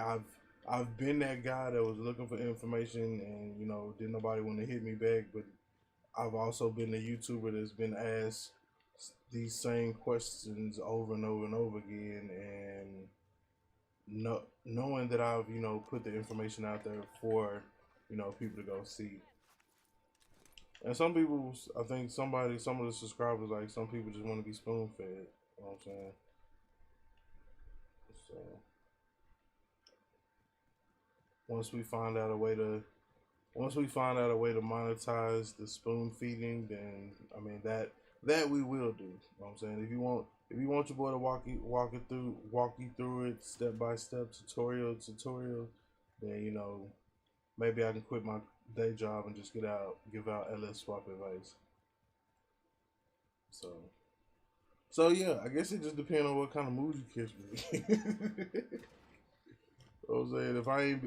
I've been that guy that was looking for information and you know didn't nobody want to hit me back, but I've also been a YouTuber that's been asked these same questions over and over and over again, and no, knowing that I've you know put the information out there for you know people to go see. And some people, I think some of the subscribers, like some people just want to be spoon fed. You know what I'm saying? So once we find out a way to, once we find out a way to monetize the spoon feeding, then I mean that we will do. You know what I'm saying? If you want your boy to walk you through it step by step, tutorial, then you know maybe I can quit my day job and just give out LS swap advice. So yeah, I guess it just depends on what kind of mood you catch me. You know what I'm saying? If I ain't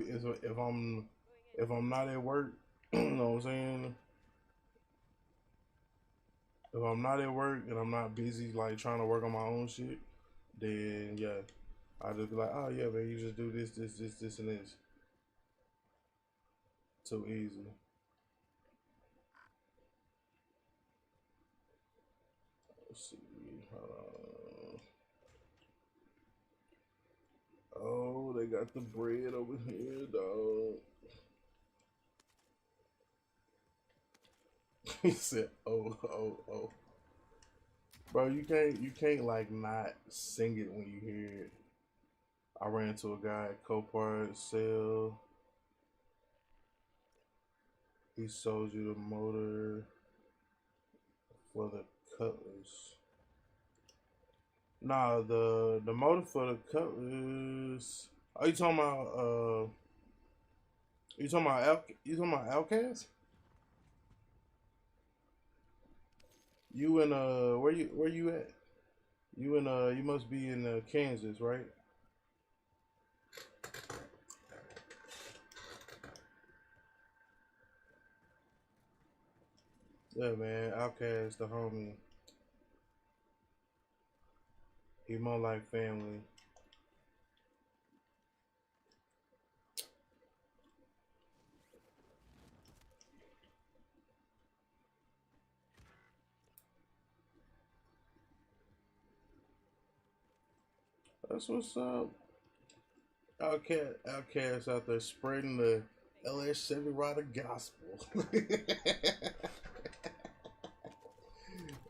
if I'm not at work, you know what I'm saying? If I'm not at work and I'm not busy like trying to work on my own shit, then yeah, I just be like, oh yeah, man, you just do this, and this. Too easy. Let's see. Oh, they got the bread over here, dog. He said, oh. Bro, you can't like not sing it when you hear it. I ran into a guy at Copart sale. He sold you the motor for the Cutlass. Nah, the motor for the Cutlass. Are you talking about you talking about Outcast? You in where you at? You in you must be in Kansas, right? Yeah, man. Outcast, the homie. He more like family. That's what's up. Outcast out there spreading the LS7 Rider gospel.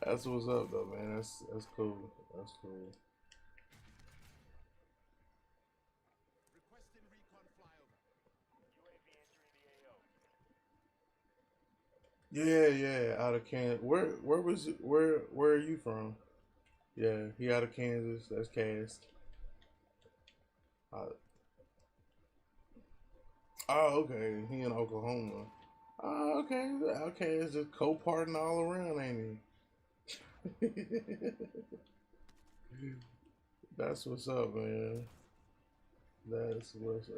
That's what's up though, man. That's cool. That's cool. Yeah. Out of Kansas. Where was it? Where are you from? Yeah, he out of Kansas. That's Cast. Uh, oh, okay. He in Oklahoma. Oh, okay. Outcast just co-parting all around, ain't he? That's what's up, man. That's what's up.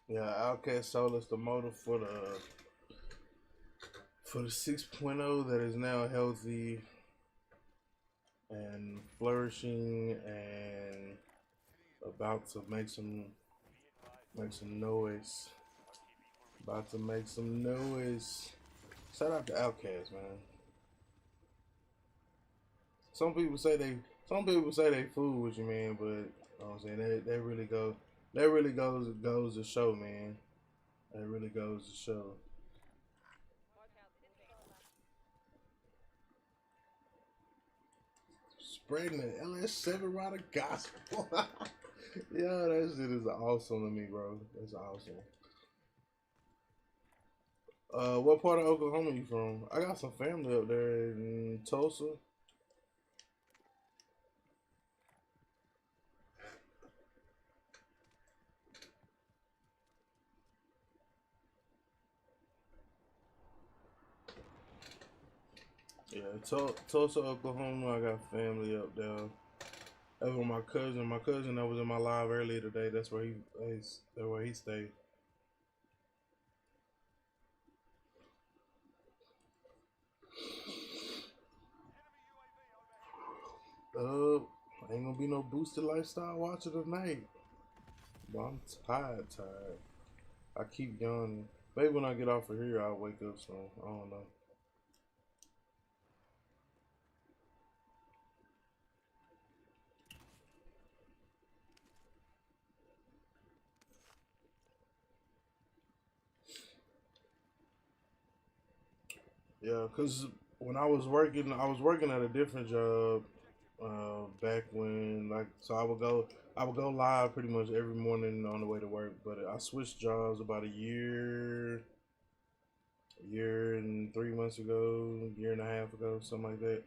Yeah, Outcast sold us the motor for the 6.0 that is now healthy and flourishing and about to make some noise. About to make some noise. Shout out to Outcast, man. Some people say they fool with you, man, but you know what I'm saying that really goes to show, man. That really goes to show. Spreading the LS7 Rider gospel. Yeah, that shit is awesome to me, bro. That's awesome. What part of Oklahoma you from? I got some family up there in Tulsa. Yeah, Tulsa, Oklahoma. I got family up there. That's where my cousin. My cousin that was in my live earlier today. That's where that's where he stayed. Ain't gonna be no boosted lifestyle watcher tonight. But I'm tired. I keep yawning. Maybe when I get off of here, I'll wake up soon. I don't know. Yeah, cause when I was working at a different job. Back when I would go live pretty much every morning on the way to work. But I switched jobs about a year and 3 months ago, year and a half ago, something like that.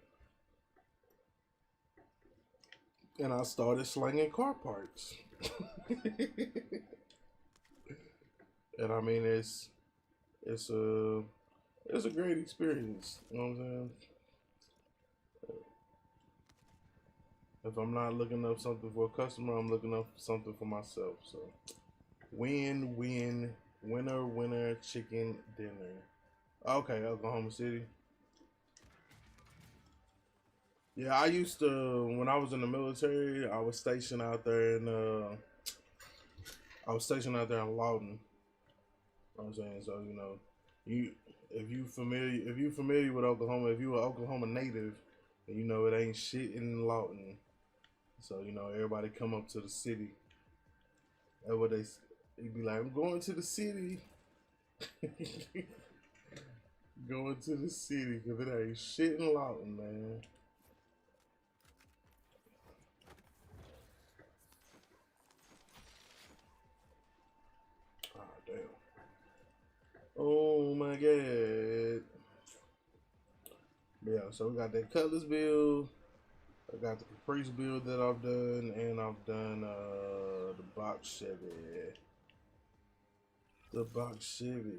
And I started slinging car parts. And I mean, it's a it's a great experience. You know what I'm saying? If I'm not looking up something for a customer, I'm looking up something for myself. So win, winner, chicken dinner. Okay, Oklahoma City. Yeah, I used to when I was in the military. I was stationed out there in Lawton. You know what I'm saying, so you if you familiar with Oklahoma, if you an Oklahoma native, then you know it ain't shit in Lawton. So everybody come up to the city. That's what they be like. I'm going to the city, going to the city because it ain't shit in Lawton, man. Ah, damn. Oh my god. Yeah, so we got that Cutlass build. I got the Caprice build that I've done, and I've done the box Chevy. Box Chevy.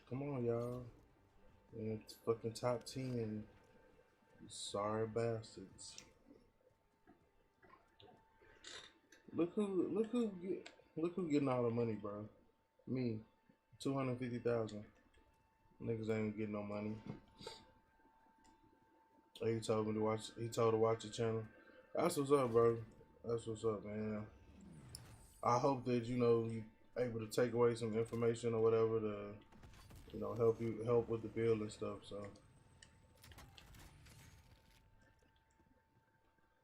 Come on, y'all. And it's fucking top 10. You sorry bastards. Look who getting all the money, bro. Me. 250,000. Niggas ain't getting no money. He told me to watch. He told to watch the channel. That's what's up, bro. That's what's up, man. I hope that you able to take away some information or whatever to help with the bill and stuff. So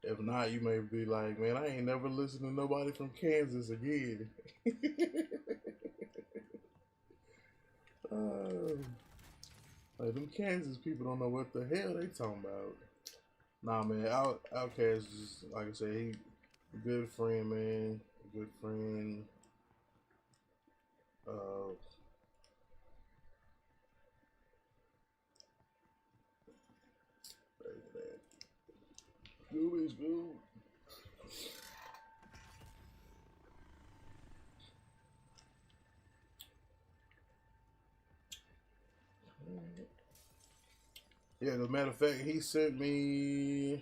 if not, you may be like, man, I ain't never listened to nobody from Kansas again. uh, like them Kansas people don't know what the hell they talking about. Nah, man, Outkast is like I said, he a good friend, man, a good friend. Uh, Scooby Scoob. Yeah, as a matter of fact, he sent me.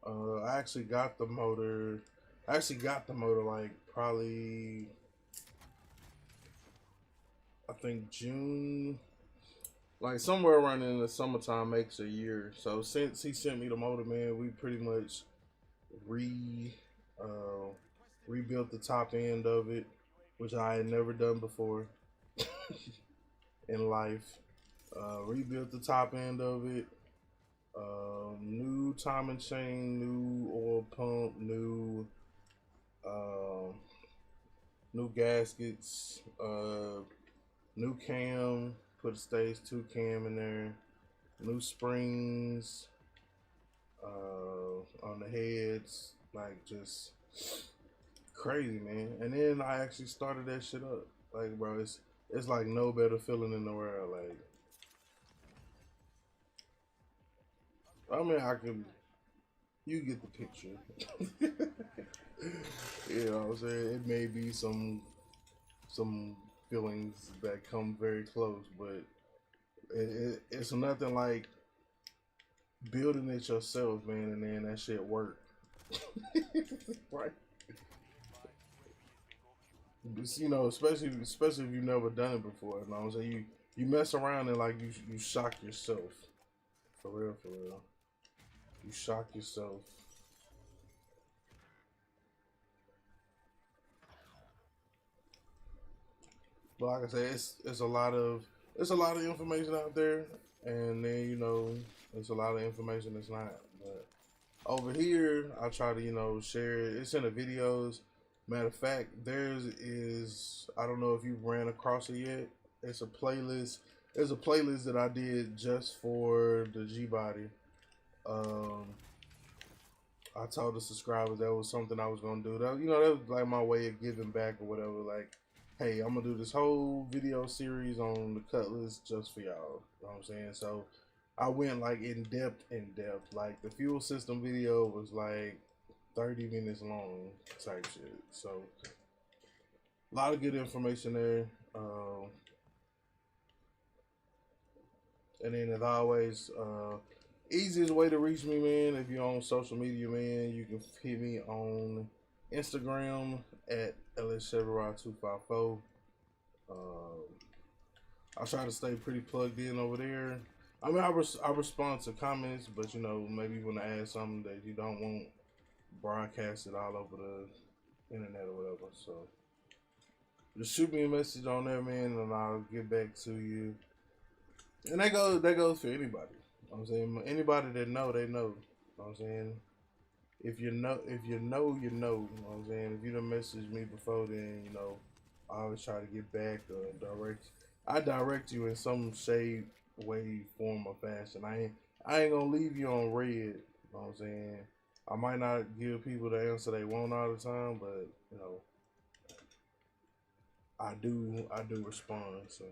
I actually got the motor. I actually got the motor like probably I think June, like somewhere around in the summertime makes a year. So since he sent me the motor, man, we pretty much re uh, rebuilt the top end of it, which I had never done before in life. Rebuilt the top end of it. New timing chain, new oil pump, uh, new gaskets, new cam. Put a stage 2 cam in there. New springs on the heads, like just crazy, man. And then I actually started that shit up. Like, bro, it's like no better feeling in the world. Like, I mean, you get the picture. You know what I'm saying? It may be some feelings that come very close, but it's nothing like building it yourself, man, and then that shit work. Right. You know, especially if you've never done it before. You know what I'm saying? You mess around and like you shock yourself. For real, for real. You shock yourself. But like I said, it's a lot of information out there, and then there's a lot of information that's not. But over here, I try to share it. It's in the videos. Matter of fact, I don't know if you ran across it yet. It's a playlist. There's a playlist that I did just for the G Body. Um, I told the subscribers that was something I was gonna do. That was like my way of giving back or whatever. Like, hey, I'm gonna do this whole video series on the Cutlass just for y'all. You know what I'm saying? So I went like in depth. Like the fuel system video was like 30 minutes long type shit. So a lot of good information there. And then as always, easiest way to reach me, man, if you're on social media, man, you can hit me on Instagram at LSChevrolet254. I try to stay pretty plugged in over there. I mean, I respond to comments, but maybe you want to add something that you don't want broadcasted all over the internet or whatever. So just shoot me a message on there, man, and I'll get back to you. And that goes for anybody. You know what I'm saying, anybody that know, they know. You know what I'm saying? If you know, you know. You know what I'm saying? If you done messaged me before, then I always try to get back or direct. I direct you in some shade, way, form, or fashion. I ain't gonna leave you on red. You know what I'm saying? I might not give people the answer they want all the time, but I do respond. So.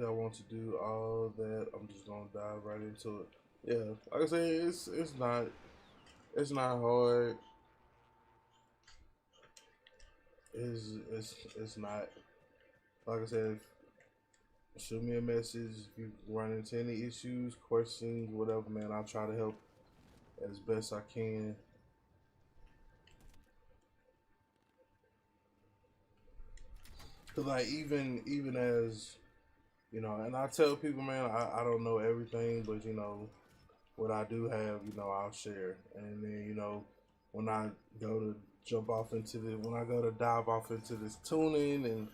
I want to do all that. I'm just gonna dive right into it. Yeah, like I said, it's not hard. It's not, like I said. Shoot me a message if you run into any issues, questions, whatever, man. I'll try to help as best I can. Cause like even as and I tell people, man, I don't know everything, but what I do have, I'll share. And then, when I go to when I go to dive off into this tuning, and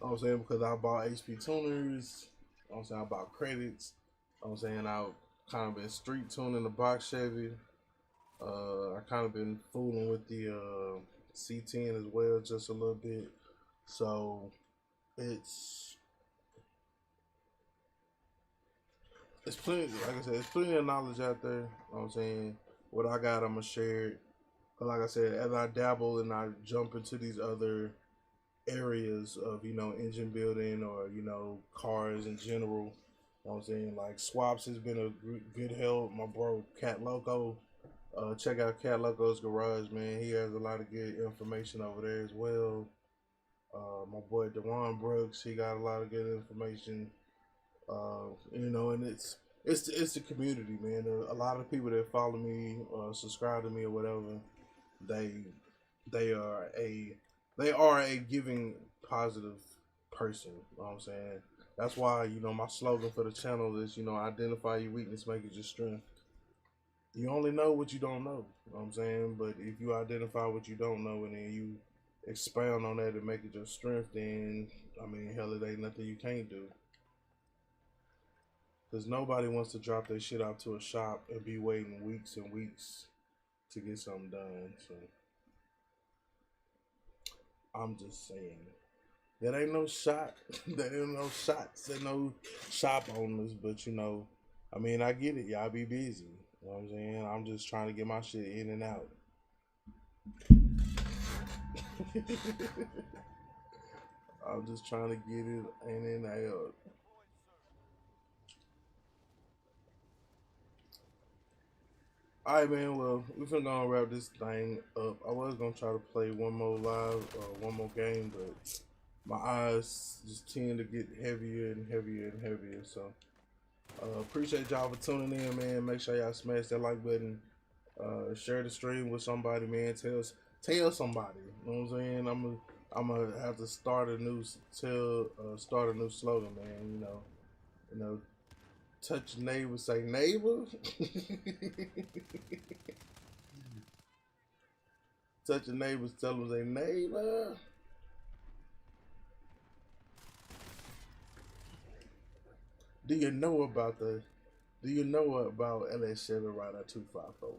I'm saying, because I bought HP tuners, I'm saying I bought credits, I'm saying I've kind of been street tuning the box Chevy. I kind of been fooling with the C10 as well, just a little bit. So it's plenty, like I said, it's plenty of knowledge out there. You know what I'm saying? What I got, I'm gonna share it. But like I said, as I dabble and I jump into these other areas of, engine building or, cars in general, you know what I'm saying? Like swaps has been a good help. My bro, Cat Loco, check out Cat Loco's garage, man. He has a lot of good information over there as well. My boy Dewan Brooks, he got a lot of good information. And it's the community, man. A lot of people that follow me, subscribe to me or whatever, they they are a giving positive person. You know what I'm saying? That's why my slogan for the channel is identify your weakness, make it your strength. You only know what you don't know. You know what I'm saying? But if you identify what you don't know and then you expound on that and make it your strength, then I mean, hell, it ain't nothing you can't do. Because nobody wants to drop their shit out to a shop and be waiting weeks and weeks to get something done. So I'm just saying. That ain't no shot. That ain't no shots. There no shop owners. But I mean, I get it. Y'all be busy. You know what I'm saying? I'm just trying to get my shit in and out. I'm just trying to get it in and out. All right, man. Well, we finna go and wrap this thing up. I was gonna try to play one more live, one more game, but my eyes just tend to get heavier and heavier and heavier. So, appreciate y'all for tuning in, man. Make sure y'all smash that like button. Share the stream with somebody, man. Tell somebody. You know what I'm saying? I'm gonna have to start a new start a new slogan, man. You know, touch your neighbor, say neighbor. Touch your neighbors, tell them say neighbor. Do you know about the? Do you know about LS Chevy Rider 254?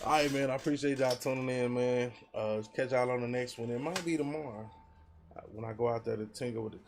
All right, man. I appreciate y'all tuning in, man. Catch y'all on the next one. It might be tomorrow when I go out there to tinker with the